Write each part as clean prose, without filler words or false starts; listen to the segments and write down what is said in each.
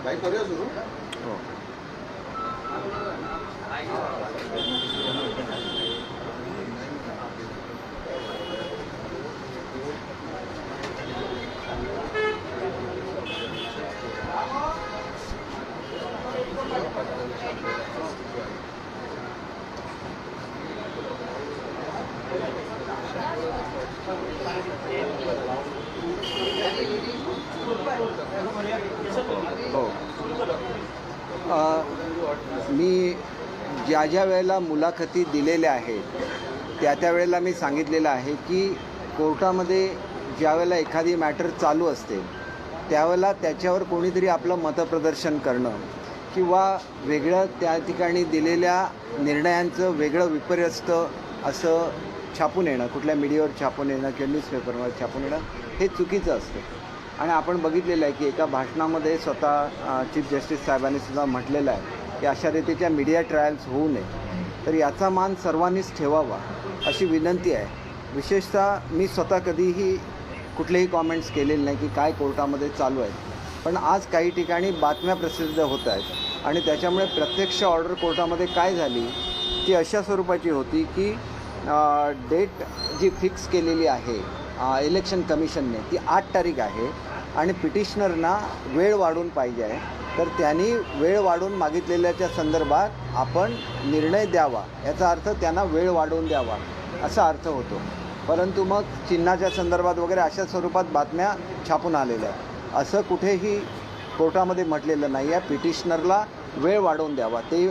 भाई करूया सुरू. हो. हो. मी ज्या वेळेला मुलाखती दिलेल्या आहेत त्या वेळेला मी सांगितलेलं आहे की कोर्टामध्ये ज्यावेळेला एखादी मॅटर चालू असते त्यावेळेला त्याच्यावर कोणीतरी आपलं मतप्रदर्शन करणं किंवा वेगळं त्या ठिकाणी दिलेल्या निर्णयांचं वेगळं विपर्यस्त असं छापून येणं, कुठल्या मीडियावर छापून येणं किंवा न्यूजपेपरवर छापून येणं हे चुकीचं असतं. आणि आपण बघितलेलं आहे की एका भाषणामध्ये स्वतः चीफ जस्टिस साहेबांनी सुद्धा म्हटलेलं आहे की अशा रीतीच्या मीडिया ट्रायल्स होऊ नये. तर याचा मान सर्वांनीच ठेवावा अशी विनंती आहे. विशेषतः मी स्वतः कधीही कुठलेही कॉमेंट्स केलेले नाही की काय कोर्टामध्ये चालू आहे, पण आज काही ठिकाणी बातम्या प्रसिद्ध होत आहेत आणि त्याच्यामुळे प्रत्यक्ष ऑर्डर कोर्टामध्ये काय झाली ती अशा स्वरूपाची होती की डेट जी फिक्स केलेली आहे इलेक्शन कमिशनने ती 8 तारीख आहे आणि पिटिशनरना वेळ वाढून पाहिजे आहे. तर त्यांनी वेळ वाढून मागितलेल्याच्या संदर्भात आपण निर्णय द्यावा, याचा अर्थ त्यांना वेळ वाढवून द्यावा असा अर्थ होतो. परंतु मग चिन्हाच्या संदर्भात वगैरे अशा स्वरूपात बातम्या छापून आलेल्या आहेत. असं कुठेही कोर्टामध्ये म्हटलेलं नाही आहे. पिटिशनरला वेळ वाढवून द्यावा, ते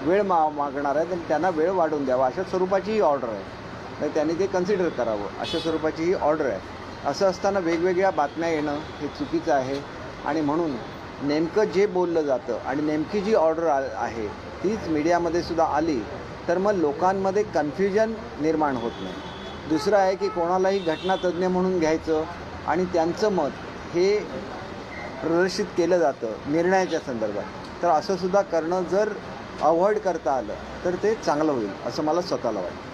वेळ मागणार आहेत आणि त्यांना वेळ वाढवून द्यावा अशा स्वरूपाची ही ऑर्डर आहे. तर त्यांनी ते कन्सिडर करावं अशा स्वरूपाची ही ऑर्डर आहे. असं असताना वेगवेगळ्या बातम्या येणं हे चुकीचं आहे आणि म्हणून नेमकं जे बोललं जातं आणि नेमकी जी ऑर्डर आहे तीच मीडियामध्ये सुद्धा आली तर मग लोकांमध्ये कन्फ्युजन निर्माण होत नाही. दुसरं आहे की कोणालाही घटनातज्ज्ञ म्हणून घ्यायचं आणि त्यांचं मत हे प्रदर्शित केलं जातं निर्णयाच्या संदर्भात. तर असं सुद्धा करणं जर अवॉइड करता आलं तर ते चांगलं होईल असं मला स्वतःला वाटतं.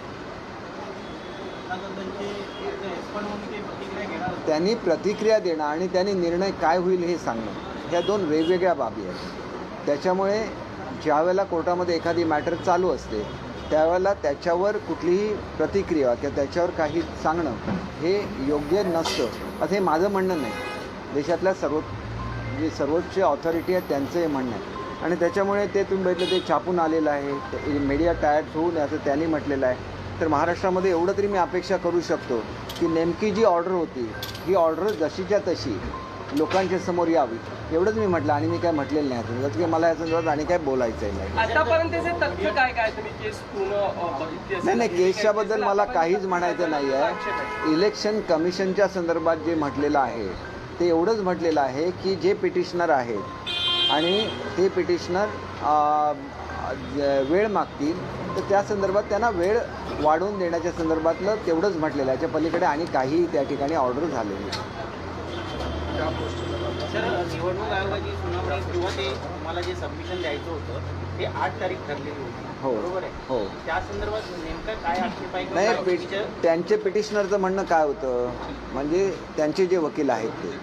त्यांनी प्रतिक्रिया देणं आणि त्यांनी निर्णय काय होईल हे सांगणं ह्या दोन वेगवेगळ्या बाबी आहेत. त्याच्यामुळे ज्यावेळेला कोर्टामध्ये एखादी मॅटर चालू असते त्यावेळेला त्याच्यावर कुठलीही प्रतिक्रिया किंवा त्याच्यावर काही सांगणं हे योग्य नसतं असं हे माझं म्हणणं नाही. देशातल्या जे सर्वोच्च ऑथॉरिटी आहे त्यांचं हे म्हणणं आहे आणि त्याच्यामुळे ते तुम्ही बघितलं ते छापून आलेलं आहे. मीडिया टायर्ड होऊ नये असं त्यांनी म्हटलेलं आहे. तर महाराष्ट्रामध्ये एवढं तरी मी अपेक्षा करू शकतो की नेमकी जी ऑर्डर होती ही ऑर्डर जशीच्या तशी लोकांच्या समोर यावी एवढंच मी म्हटलं आणि मी काय म्हटलेलं नाही. जसं की मला या संदर्भात आणि काय बोलायचं नाही. आतापर्यंतचे तथ्य काय तुम्ही केस पूर्ण नाही केसच्याबद्दल मला काहीच म्हणायचं नाही आहे. इलेक्शन कमिशनच्या संदर्भात जे म्हटलेलं आहे ते एवढंच म्हटलेलं आहे की जे पिटिशनर आहेत आणि ते पिटिशनर वेळ मागतील तर त्या संदर्भात त्यांना वेळ वाढवून देण्याच्या संदर्भातलं तेवढंच म्हटलेलं आहे. याच्या पलीकडे आणि काही त्या ठिकाणी ऑर्डर झालेली. सर निवडणूक आयोगाची सुनावणी किंवा ते तुम्हाला जे सबमिशन द्यायचं होतं ते 8 तारीख ठरलेली होती. हो बरोबर आहे. हो. त्या संदर्भात नेमकं काय आक्षेप आहे? नाही त्यांचे पिटिशनरचं म्हणणं काय होतं म्हणजे त्यांचे जे वकील आहेत ते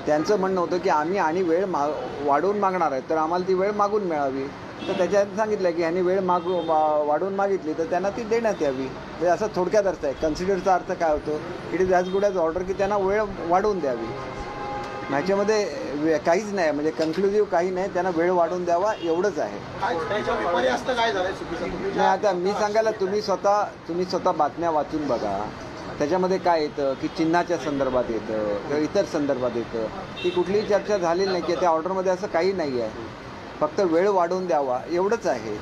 त्यांचं म्हणणं होतं की आम्ही आणि वेळ वाढवून मागणार आहे तर आम्हाला ती वेळ मागून मिळावी. तर त्याच्यात सांगितलं की ह्यांनी वेळ वाढवून मागितली तर त्यांना ती देण्यात यावी. म्हणजे असं थोडक्यात अर्थ आहे. कन्सिडरचा अर्थ काय होतो it is as good as order की त्यांना वेळ वाढवून द्यावी. ह्याच्यामध्ये काहीच नाही म्हणजे कन्क्लुझिव्ह काही नाही. त्यांना वेळ वाढवून द्यावा एवढंच आहे. नाही आता मी सांगायला तुम्ही स्वतः बातम्या वाचून बघा. त्याच्यामध्ये काय येतं की चिन्हाच्या संदर्भात येतं किंवा इतर संदर्भात येतं. ती कुठलीही चर्चा झालेली नाही की त्या ऑर्डरमध्ये असं काही नाही आहे. फक्त वेळ वाढवून द्यावा एवढंच आहे.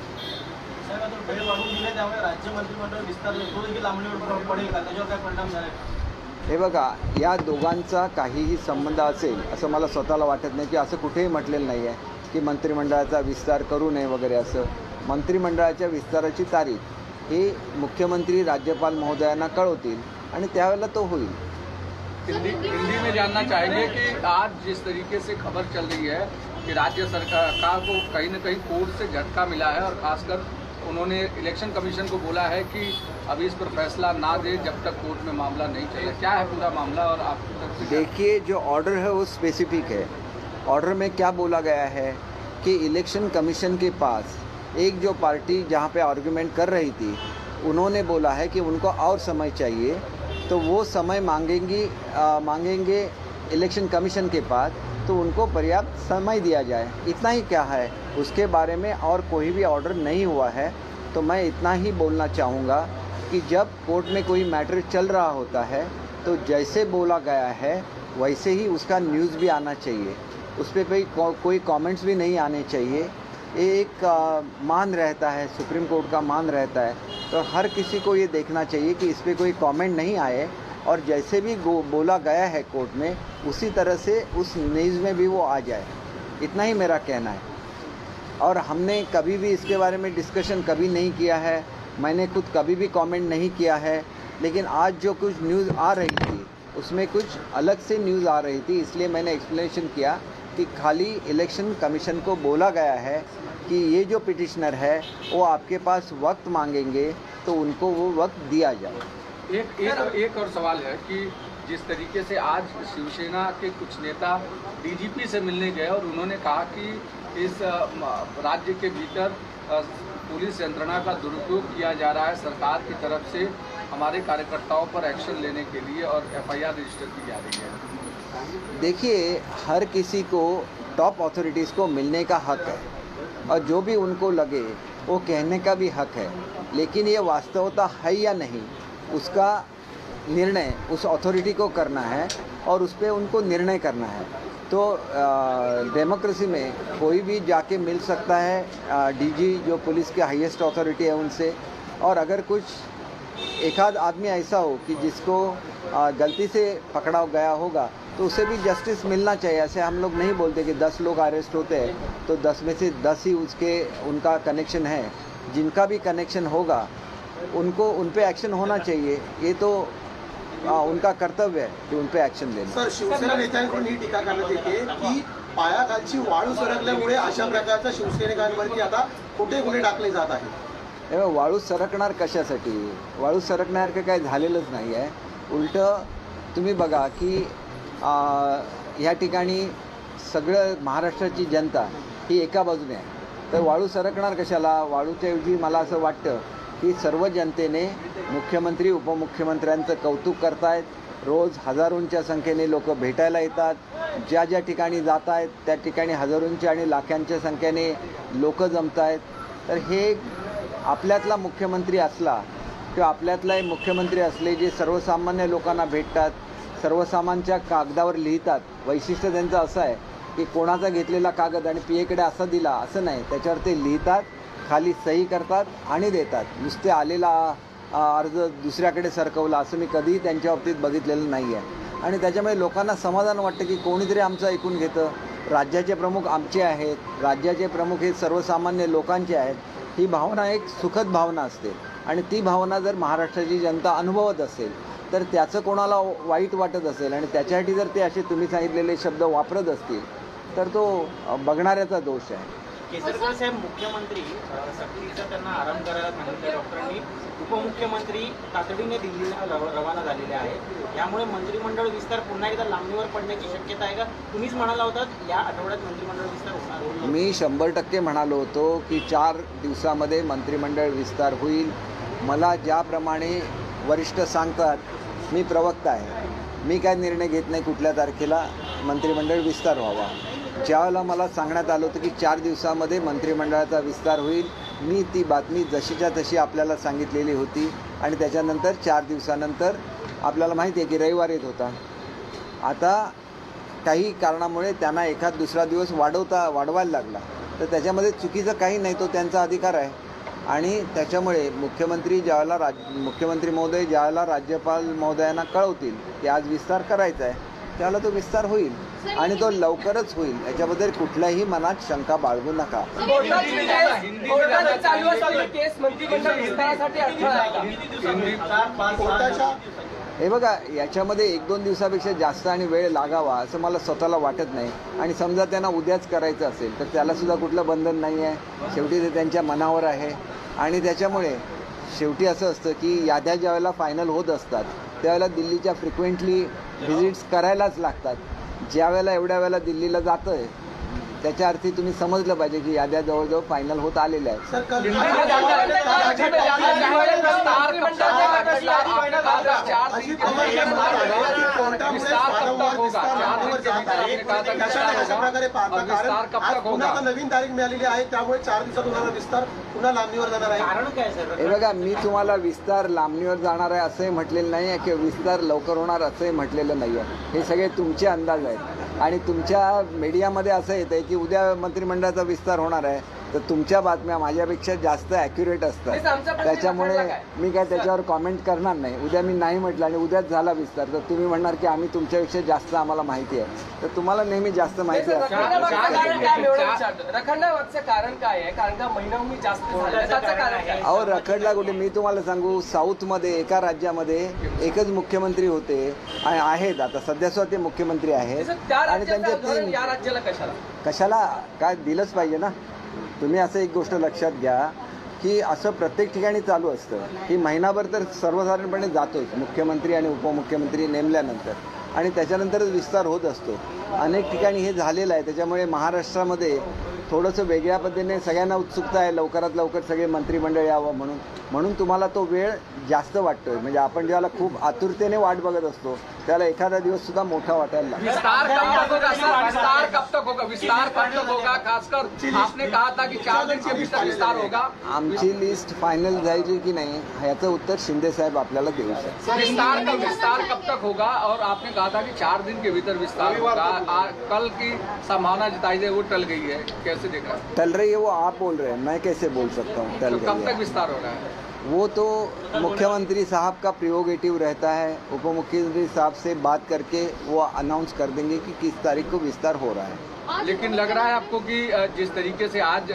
हे बघा या दोघांचा काहीही संबंध असेल असं मला स्वतःला वाटत नाही की असं कुठेही म्हटलेलं नाही आहे की मंत्रिमंडळाचा विस्तार करू नये वगैरे असं. मंत्रिमंडळाच्या विस्ताराची तारीख ही मुख्यमंत्री राज्यपाल महोदयांना कळवतील आणि त्यावेळेला तो होईल. हिंदी में जानना चाहेंगे कि आज जिस तरीके से खबर चल रही है कि राज्य सरकार को कहीं न कहीं कोर्ट से झटका मिला है और खासकर उन्होंने इलेक्शन कमीशन को बोला है कि अभी इस पर फैसला ना दे जब तक कोर्ट में मामला नहीं चले। क्या है पूरा मामला और आपकी तरफ से? देखिए, जो ऑर्डर है वो स्पेसिफिक है। ऑर्डर में क्या बोला गया है कि इलेक्शन कमीशन के पास एक जो पार्टी जहाँ पे आर्गुमेंट कर रही थी, उन्होंने बोला है कि उनको और समय चाहिए, तो वो समय मांगेंगे इलेक्शन कमीशन के पास, तो उनको पर्याप्त समय दिया जाए। इतना ही क्या है, उसके बारे में और कोई भी ऑर्डर नहीं हुआ है। तो मैं इतना ही बोलना चाहूँगा कि जब कोर्ट में कोई मैटर चल रहा होता है तो जैसे बोला गया है वैसे ही उसका न्यूज़ भी आना चाहिए, उस पर कोई कमेंट्स भी नहीं आने चाहिए। एक मान रहता है, सुप्रीम कोर्ट का मान रहता है, तो हर किसी को ये देखना चाहिए कि इस पर कोई कमेंट नहीं आए और जैसे भी बोला गया है कोर्ट में उसी तरह से उस न्यूज़ में भी वो आ जाए। इतना ही मेरा कहना है। और हमने कभी भी इसके बारे में डिस्कशन कभी नहीं किया है, मैंने खुद कभी भी कमेंट नहीं किया है, लेकिन आज जो कुछ न्यूज़ आ रही थी उसमें कुछ अलग से न्यूज़ आ रही थी, इसलिए मैंने एक्सप्लेनेशन किया कि खाली इलेक्शन कमीशन को बोला गया है कि ये जो पिटिशनर है वो आपके पास वक्त मांगेंगे तो उनको वो वक्त दिया जाए। एक और सवाल है कि जिस तरीके से आज शिवसेना के कुछ नेता डीजीपी से मिलने गए और उन्होंने कहा कि इस राज्य के भीतर पुलिस यंत्रणा का दुरुपयोग किया जा रहा है सरकार की तरफ से हमारे कार्यकर्ताओं पर एक्शन लेने के लिए और एफआईआर रजिस्टर की जा रही है। देखिए, हर किसी को टॉप अथॉरिटीज़ को मिलने का हक है और जो भी उनको लगे वो कहने का भी हक है, लेकिन ये वास्तवता है या नहीं उसका निर्णय उस अथॉरिटी को करना है और उस पर उनको निर्णय करना है। तो डेमोक्रेसी में कोई भी जाके मिल सकता है डीजी जो पुलिस के हाईएस्ट अथॉरिटी है उनसे, और अगर कुछ एक आध आदमी ऐसा हो कि जिसको गलती से पकड़ा गया होगा तो उसे भी जस्टिस मिलना चाहिए। ऐसे हम लोग नहीं बोलते कि 10 लोग अरेस्ट होते हैं तो 10 में से 10 ही उनका कनेक्शन है। जिनका भी कनेक्शन होगा उनको उन पे एक्शन होना चाहिए, ये तो उनका कर्तव्य है कि उन पे एक्शन लेना। सर, शिवसेना नेत्यांकडून ही टीका करण्यात येते की पायाखालची वाळू सरकल्यामुळे अशा प्रकारच्या शिवसैनिकांवरती आता खोटे गुन्हे टाकले जात आहेत। वाळू सरकणार कशासाठी? वाळू सरकण्यासारखं काय झालेलंच नाही आहे। उलटं तुम्ही बघा की ह्या ठिकाणी सगळं महाराष्ट्राची जनता ही एका बाजूने आहे, तर वाळू सरकणार कशाला? वाळूच्याऐवजी मला असं वाटतं की सर्व जनतेने मुख्यमंत्री उपमुख्यमंत्र्यांचं कौतुक करतायत। रोज हजारोंच्या संख्येने लोक भेटायला येतात, ज्या ज्या ठिकाणी जात आहेत त्या ठिकाणी हजारोंच्या आणि लाखांच्या संख्येने लोक जमत आहेत। तर हे आपल्यातला मुख्यमंत्री असला किंवा आपल्यातला मुख्यमंत्री असले जे सर्वसामान्य लोकांना भेटतात, सर्वसामान्यांच्या कागदावर लिहितात। वैशिष्ट्य त्यांचं असं आहे की कोणाचा घेतलेला कागद आणि पीएकडे असा दिला असं नाही, त्याच्यावर ते लिहितात, खाली सही करतात आणि देतात। नुसते आलेला अर्ज दुसऱ्याकडे सरकवला असं मी कधीही त्यांच्या बाबतीत बघितलेलं नाही आहे। आणि त्याच्यामुळे लोकांना समाधान वाटतं की कोणीतरी आमचं ऐकून घेतं। राज्याचे प्रमुख आमचे आहेत, राज्याचे प्रमुख हे सर्वसामान्य लोकांचे आहेत। ही भावना एक सुखद भावना असते आणि ती भावना जर महाराष्ट्राची जनता अनुभवत असेल तर त्याचं कोणाला वाईट वाटत असेल आणि त्याच्यासाठी जर ते असे तुम्ही सांगितलेले शब्द वापरत असतील तर तो बघणाऱ्याचा दोष आहे। केसरकर साहेब, मुख्यमंत्री सक्तीचा त्यांना आराम करायला सांगितलं डॉक्टरांनी, उपमुख्यमंत्री तातडीने दिल्लीला रवाना झालेले आहेत। यामुळे मंत्रिमंडळ विस्तार पुन्हा एकदा लांबणीवर पडण्याची शक्यता आहे का? तुम्हीच म्हणाला होतात या आठवड्यात मंत्रिमंडळ विस्तार होणार। मी 100% म्हणालो होतो की 4 दिवसामध्ये मंत्रिमंडळ विस्तार होईल। मला ज्याप्रमाणे वरिष्ठ सांगतात, मी प्रवक्ता आहे, मी काय निर्णय घेत नाही कुठल्या तारखेला मंत्रिमंडळ विस्तार व्हावा। ज्यावेळेला मला सांगण्यात आलं होतं की 4 दिवसामध्ये मंत्रिमंडळाचा विस्तार होईल, मी ती बातमी जशीच्या तशी आपल्याला सांगितलेली होती आणि त्याच्यानंतर 4 दिवसानंतर आपल्याला माहिती आहे की रविवार येत होता। आता काही कारणामुळे त्यांना एखाद दुसरा दिवस वाढवायला लागला, तर त्याच्यामध्ये चुकीचं काही नाही, तो त्यांचा अधिकार आहे। आणि त्याच्यामुळे मुख्यमंत्री महोदय ज्यावेळेला राज्यपाल महोदयांना कळवतील की आज विस्तार करायचा आहे त्यावेळेला तो विस्तार होईल आणि तो लवकरच होईल, याच्याबद्दल कुठल्याही मनात शंका बाळगू नका। हे बघा, याच्यामध्ये 1-2 दिवसापेक्षा जास्त आणि वेळ लागावा असं मला स्वतःला वाटत नाही। आणि समजा त्यांना उद्याच करायचं असेल तर त्यालासुद्धा कुठलं बंधन नाही आहे, शेवटी ते त्यांच्या मनावर आहे। आणि त्याच्यामुळे शेवटी असं असतं की याद्या ज्या वेळेला फायनल होत असतात त्यावेळेला दिल्लीच्या फ्रिक्वेंटली व्हिजिट्स करायलाच लागतात. ज्या वेळेला एवढ्या वेळेला दिल्लीला जातं आहे त्याच्या अर्थी तुम्ही समजलं पाहिजे की याद्या जवळजवळ फायनल होत आलेल्या आहेत. सर कल कशा प्रकारे पाहता, कारण आज पुन्हा आता नवीन तारीख मिळालेली आहे त्यामुळे 4 दिवसात होणारा विस्तार पुन्हा लांबणीवर जाणार आहे. कारण काय सर? हे बघा, मी तुम्हाला विस्तार लांबणीवर जाणार आहे असंही म्हटलेलं नाही आहे किंवा विस्तार लवकर होणार असंही म्हटलेलं नाही आहे. हे सगळे तुमचे अंदाज आहेत आणि तुमच्या मीडियामध्ये असं येतं आहे की उद्या मंत्रिमंडळाचा विस्तार होणार आहे, तर तुमच्या बातम्या माझ्यापेक्षा जास्त ॲक्युरेट असतात. त्याच्यामुळे मी काय त्याच्यावर कॉमेंट करणार नाही. उद्या मी नाही म्हटलं आणि उद्याच झाला विस्तार तर तुम्ही म्हणणार की आम्ही तुमच्यापेक्षा जास्त आम्हाला माहिती आहे. तर तुम्हाला नेहमी जास्त माहिती असते. रखडण्यामागचं कारण काय आहे? कारण का महिनाभूमी जास्त झालं त्याचं कारण काय? अहो रखडला कुठे? मी तुम्हाला सांगू, साऊथमध्ये एका राज्यामध्ये एकच मुख्यमंत्री होते आणि आहेत आता सध्या सुद्धा ते मुख्यमंत्री आहेत त्या आणि त्यांचे राज्याचं उदाहरण 3 या राज्याला कशाला? कशाला काय दिलंच पाहिजे ना. तुम्ही असं एक गोष्ट लक्षात घ्या की असं प्रत्येक ठिकाणी चालू असतं की महिनाभर तर सर्वसाधारणपणे जातोच मुख्यमंत्री आणि उपमुख्यमंत्री नेमल्यानंतर आणि त्याच्यानंतरच विस्तार होत असतो. अनेक ठिकाणी हे झालेलं आहे. त्याच्यामुळे महाराष्ट्रामध्ये थोडंसं वेगळ्या पद्धतीने सगळ्यांना उत्सुकता आहे लवकरात लवकर सगळे मंत्रिमंडळ यावं म्हणून तुम्हाला तो वेळ जास्त वाटतोय. म्हणजे आपण ज्याला खूप आतुरतेने वाट बघत असतो त्याला एखादा दिवस सुद्धा मोठा वाटायला लागतो. विस्तार कब तक होगा सर? विस्तार कब तक होगा? विस्तार कब तक होगा? खासकर आपने कहा था कि 4 दिन के भीतर विस्तार होगा. आमची लिस्ट फायनल जायची की नाही ह्याचं उत्तर शिंदे साहेब आपल्याला देऊ शकतात. विस्तार कब तक होगा? और आपने कहा था कि 4 दिन के भीतर विस्तार होगा. कल की संभावना जताई गई वो टल गई है, कैसे देख रहे हैं? टल रही है वो आप बोल रहे हैं, मैं कैसे बोल सकता हूँ टल तो कब रही तक है? विस्तार हो रहा है? वो तो मुख्यमंत्री साहब का प्रियोगेटिव रहता है. उपमुख्यमंत्री साहब से बात करके वो अनाउंस कर देंगे कि किस तारीख को विस्तार हो रहा है. लेकिन लग रहा है आपको कि जिस तरीके से आज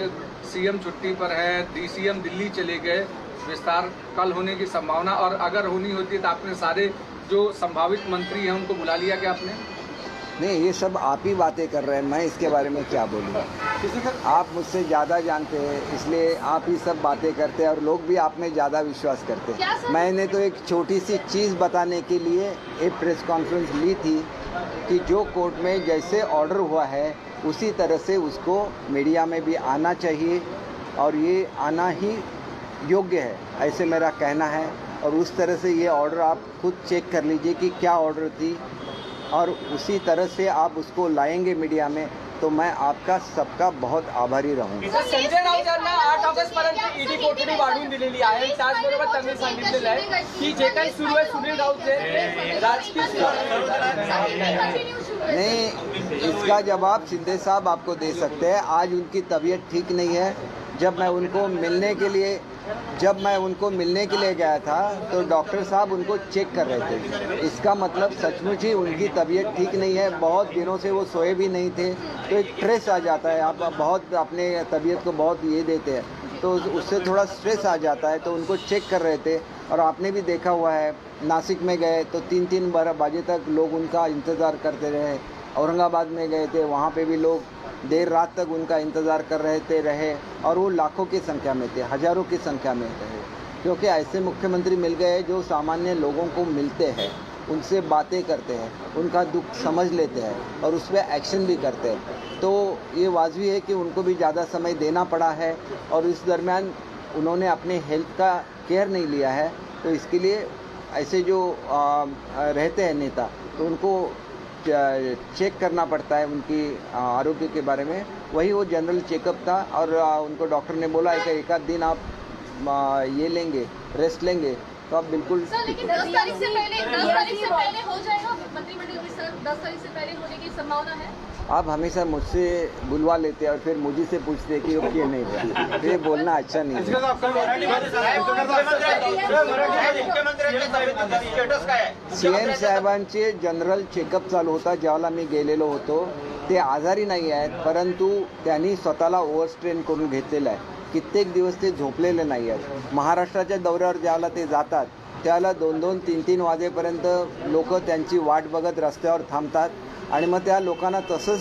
सीएम छुट्टी पर है, डीसीएम दिल्ली चले गए, विस्तार कल होने की संभावना, और अगर होनी होती तो आपने सारे जो संभावित मंत्री हैं उनको बुला लिया क्या आपने? नहीं, ये सब आप ही बातें कर रहे हैं, मैं इसके बारे में क्या बोलूँ. आप मुझसे ज़्यादा जानते हैं इसलिए आप ही सब बातें करते हैं और लोग भी आप में ज़्यादा विश्वास करते हैं. मैंने तो एक छोटी सी चीज़ बताने के लिए एक प्रेस कॉन्फ्रेंस ली थी कि जो कोर्ट में जैसे ऑर्डर हुआ है उसी तरह से उसको मीडिया में भी आना चाहिए और ये आना ही योग्य है, ऐसे मेरा कहना है. और उस तरह से ये ऑर्डर आप खुद चेक कर लीजिए कि क्या ऑर्डर थी और उसी तरह से आप उसको लाएंगे मीडिया में तो मैं आपका सबका बहुत आभारी रहूँगा. संजय राऊत यांना 8 ऑगस्टपर्यंत ईडी कोठडी वाढवून दिलेली आहे. त्याचबरोबर त्यांनी सांगितलेलं आहे की जे काही सुरू आहे सुनील राऊतचे राजकीय नहीं, इसका जवाब शिंदे साहब आपको दे सकते हैं. आज उनकी तबीयत ठीक नहीं है. जब मैं उनको मिलने के लिए गया था तो डॉक्टर साहब उनको चेक कर रहे थे. इसका मतलब सचमुच ही उनकी तबीयत ठीक नहीं है. बहुत दिनों से वो सोए भी नहीं थे तो एक स्ट्रेस आ जाता है. आप बहुत अपने तबीयत को बहुत ये देते हैं तो उससे थोड़ा स्ट्रेस आ जाता है. तो उनको चेक कर रहे थे और आपने भी देखा हुआ है नासिक में गए तो 3-3 बजे तक लोग उनका इंतज़ार करते रहे. औरंगाबाद में गए थे वहाँ पे भी लोग देर रात तक उनका इंतज़ार कर रहे और वो लाखों की संख्या में थे, हज़ारों की संख्या में रहे. क्योंकि ऐसे मुख्यमंत्री मिल गए जो सामान्य लोगों को मिलते हैं, उनसे बातें करते हैं, उनका दुख समझ लेते हैं और उस पर एक्शन भी करते हैं. तो ये वाजिब है कि उनको भी ज़्यादा समय देना पड़ा है और इस दरमियान उन्होंने अपने हेल्थ का केयर नहीं लिया है. तो इसके लिए ऐसे जो रहते हैं नेता तो उनको चेक करना पड़ता है उनकी आरोग्य के बारे में. वही वो जनरल चेकअप था और उनको डॉक्टर ने बोला है कि एक आध दिन आप ये लेंगे, रेस्ट लेंगे तो आप बिल्कुल. सर लेकिन 10 तारीख से पहले हो जाएगा मंत्रिमंडल विस्तार? 10 तारीख से पहले होने की संभावना है? आप हमेशा मुझसे बुलवा लेते हैं और फिर मुझे से पूछते हैं कि वो क्यों नहीं हुआ. ये बोलना अच्छा नहीं है. सीएम साहेबांचे जनरल चेकअप चालू होता ज्यावेळेला मी गेलेलो होतो. ते आजारी नाही आहेत परंतु त्यांनी स्वतःला ओव्हरस्ट्रेन करून घेतलेलं आहे. कित्येक दिवस ते झोपलेले नाही आहेत. महाराष्ट्राच्या दौऱ्यावर ज्यावेळेला ते जातात त्यावेळेला 2-2, 3-3 वाजेपर्यंत लोक त्यांची वाट बघत रस्त्यावर थांबतात आणि मग त्या लोकांना तसंच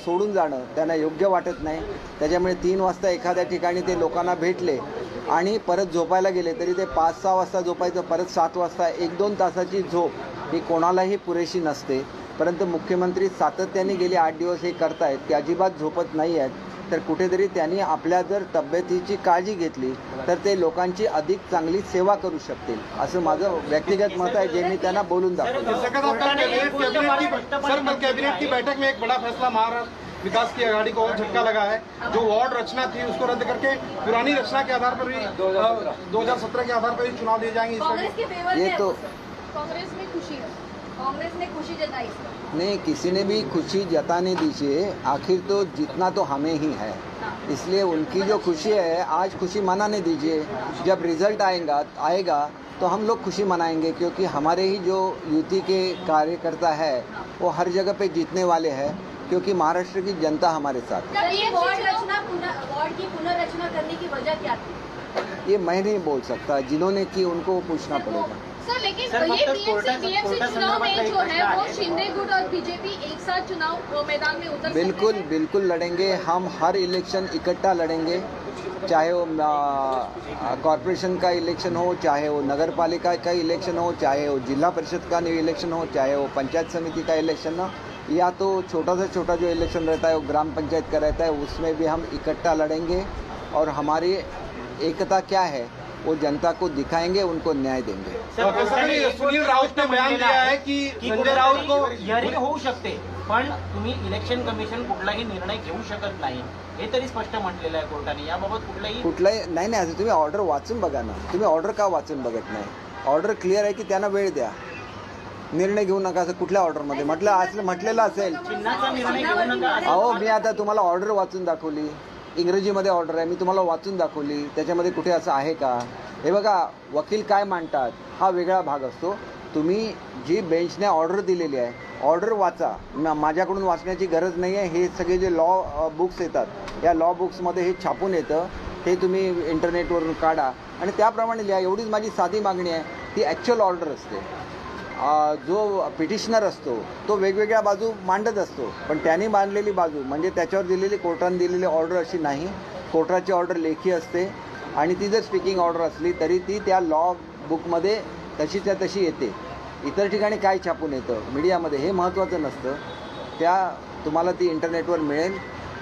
सोडून जाणं त्यांना योग्य वाटत नाही. त्याच्यामुळे 3 वाजता एखाद्या ठिकाणी ते लोकांना भेटले आणि परत झोपायला गेले तरी ते 5-6 वाजता झोपायचं, परत 7 वाजता 1-2 तासाची झोप ही कोणालाही पुरेशी नसते. परंतु मुख्यमंत्री सातत्याने गेले 8 दिवस हे करतायत की अजिबात झोपत नाही आहेत. तर कुठेतरी त्यांनी आपल्या जर तब्येतीची काळजी घेतली तर ते लोकांची अधिक चांगली सेवा करू शकतील, असं माझं व्यक्तिगत मत आहे, जे मी त्यांना बोलून दाखवलं. सर, कल कैबिनेट की बैठक में एक बड़ा फैसला महाराष्ट्र विकास की आघाड़ी को और झटका लगा है. जो वार्ड रचना थी उसको रद्द करके पुरानी रचना के आधार पर ही 2017 के आधार पर ही चुनाव दिए जाएंगे. कांग्रेस के फेवर ये में तो कांग्रेस में खुशी है, कांग्रेस ने खुशी जताई इस पर। नहीं, किसी ने भी खुशी जताने दीजिए, आखिर तो जीतना तो हमें ही है, इसलिए उनकी जो खुशी है आज खुशी मनाने दीजिए. जब रिजल्ट आएगा तो हम लोग खुशी मनाएंगे, क्योंकि हमारे ही जो युति के कार्यकर्ता है वो हर जगह पे जीतने वाले हैं, क्योंकि महाराष्ट्र की जनता हमारे साथ है. ये वार्ड की पुनर्रचना करने की वजह क्या थी? ये मैं नहीं बोल सकता, जिन्होंने की उनको पूछना पड़ेगा. सर, लेकिन सर, ये फक्त बीएमसी चुनाव में जो है वो शिंदे गुट और बीजेपी एक साथ चुनाव मैदान में उतर बिल्कुल सकते हैं। बिल्कुल लड़ेंगे. हम हर इलेक्शन इकट्ठा लड़ेंगे, चाहे वो कॉरपोरेशन का इलेक्शन हो, चाहे वो नगर पालिका का इलेक्शन हो, चाहे वो जिला परिषद का इलेक्शन हो, चाहे वो पंचायत समिति का इलेक्शन हो, या तो छोटा से छोटा जो इलेक्शन रहता है वो ग्राम पंचायत का रहता है, उसमें भी हम इकट्ठा लड़ेंगे. और हमारी एकता क्या है वो जनता को दिखाएंगे, उनको न्याय देंगे. सुनील राऊत ने बयान दिया है की संजय राऊत को हिअरिंग होऊ शकते, पण तुम्ही इलेक्शन कमिशन कुठलाही निर्णय घेऊ शकत नाही हे तरी स्पष्ट म्हटलेलं आहे कोर्टाने. याबाबत कुठलाही नाही असं तुम्ही ऑर्डर वाचून बघा ना. तुम्ही ऑर्डर का वाचून बघत नाही? ऑर्डर क्लिअर आहे की त्यांना वेळ द्या, निर्णय घेऊ नका, असं कुठल्या ऑर्डरमध्ये म्हटलेलं असेल. चिन्हाचा निर्णय घेऊ नका. अहो, मी आता तुम्हाला ऑर्डर वाचून दाखवली, इंग्रजीमध्ये ऑर्डर आहे, मी तुम्हाला वाचून दाखवली, त्याच्यामध्ये कुठे असं आहे का? हे बघा, वकील काय मांडतात हा वेगळा भाग असतो. तुम्ही जी बेंचने ऑर्डर दिलेली आहे, ऑर्डर वाचा. माझ्याकडून वाचण्याची गरज नाही आहे. हे सगळे जे लॉ बुक्स येतात, या लॉ बुक्समध्ये हे छापून येतं, ते तुम्ही इंटरनेटवरून काढा आणि त्याप्रमाणे लिहा. एवढीच माझी साधी मागणी आहे. ती ॲक्च्युअल ऑर्डर असते. जो पिटिशनर असतो तो वेगवेगळ्या बाजू मांडत असतो, पण त्यांनी मांडलेली बाजू म्हणजे त्याच्यावर दिलेली कोर्टाने दिलेली ऑर्डर अशी नाही. कोर्टाची ऑर्डर लेखी असते आणि ती जर स्पीकिंग ऑर्डर असली तरी ती त्या लॉ बुकमध्ये तशीच्या तशी येते. इतर ठिकाणी काय छापून येतं मीडियामध्ये हे महत्त्वाचं नसतं. तुम्हाला ती इंटरनेटवर मिळेल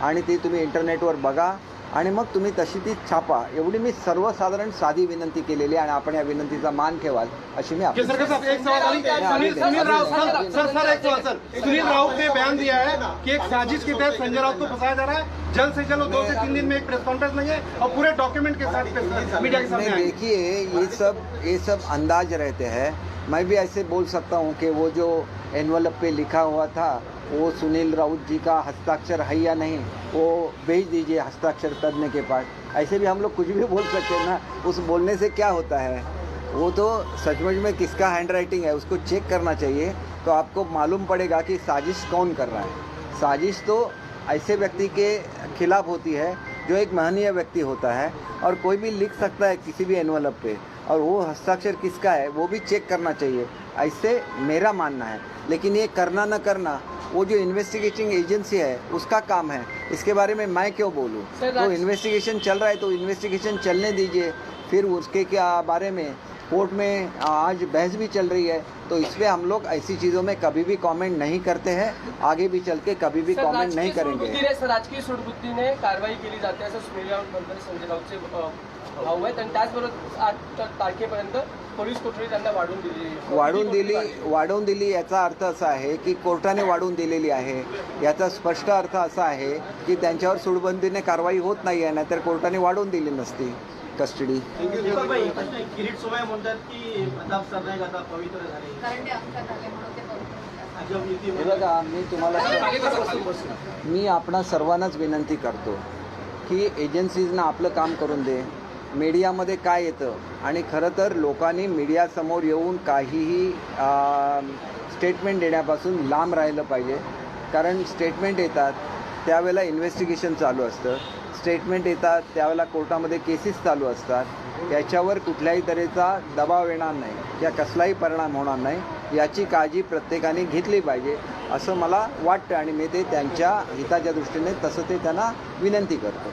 आणि ती तुम्ही इंटरनेटवर बघा आणि मग तुम्ही तशी ती छापा. एवढी मी सर्वसाधारण साधी विनंती केलेली आणि आपण या विनंतीचा मान ठेवाल अशी मी सुनील राउत ने बयान दिया है कि एक साजिश के तहत संजय राउत को फंसाया जा रहा है. जल्द से जल्द 2 से 3 दिन में एक प्रेस कॉन्फ्रेंस लेंगे और पूरे डॉक्यूमेंट के साथ मीडिया के सामने आएंगे. देखिए, ये सब अंदाज रहते हैं. मैं भी ऐसे बोल सकता हूँ कि वो जो एनवलप पे लिखा हुआ था वो सुनील राउत जी का हस्ताक्षर है या नहीं, वो भेज दीजिए हस्ताक्षर करने के पास. ऐसे भी हम लोग कुछ भी बोल सकते हैं ना. उस बोलने से क्या होता है? वो तो सचमुच में किसका हैंड राइटिंग है उसको चेक करना चाहिए, तो आपको मालूम पड़ेगा कि साजिश कौन कर रहा है. साजिश तो ऐसे व्यक्ति के खिलाफ होती है जो एक महनीय व्यक्ति होता है, और कोई भी लिख सकता है किसी भी एनवलप पे, और वो हस्ताक्षर किसका है वो भी चेक करना चाहिए, ऐसे मेरा मानना है. लेकिन ये करना न करना वो जो इन्वेस्टिगेटिंग एजेंसी है उसका काम है. इसके बारे में मैं क्यों बोलूँ? तो इन्वेस्टिगेशन चल रहा है तो इन्वेस्टिगेशन चलने दीजिए. फिर उसके क्या बारे में कोर्ट में आज बहस भी चल रही है, तो इसमें हम लोग ऐसी चीज़ों में कभी भी कमेंट नहीं करते हैं, आगे भी चल के कभी भी कमेंट नहीं करेंगे. राजकीय सूडबुद्धीने कारवाई केली जाते असं सुनील राऊत म्हणतात. संजय राऊतचे भाऊ आहेत आणि त्याचबरोबर 8 तारखेपर्यंत पोलीस कोठडी त्यांना वाढवून दिली. याचा अर्थ असा आहे की कोर्टाने वाढवून दिलेली आहे. याचा स्पष्ट अर्थ असा आहे की त्यांच्यावर सूडबंदीने कारवाई होत नाही आहे, नाहीतर कोर्टाने वाढवून दिली नसती कस्टडी. किरीट सोमय्या म्हणतात की प्रताप सरनाईक आता पवित्र झाले. कारण ते अंतर झाले म्हणून ते पवित्र. हे बघा, मी आपणा सर्वांनाच विनंती करतो की एजन्सीजना आपलं काम करून दे. मीडियामध्ये काय येतं आणि खरं तर लोकांनी मीडियासमोर येऊन काहीही स्टेटमेंट देण्यापासून लांब राहिलं पाहिजे. कारण स्टेटमेंट येतात त्यावेळेला इन्व्हेस्टिगेशन चालू असतं, स्टेटमेंट येतात त्यावेळेला कोर्टामध्ये केसेस चालू असतात. त्याच्यावर कुठल्याही तऱ्हेचा दबाव येणार नाही, या कसलाही परिणाम होणार नाही याची काळजी प्रत्येकाने घेतली पाहिजे असं मला वाटतं आणि मी ते त्यांच्या हिताच्या दृष्टीने तसं ते त्यांना विनंती करतो.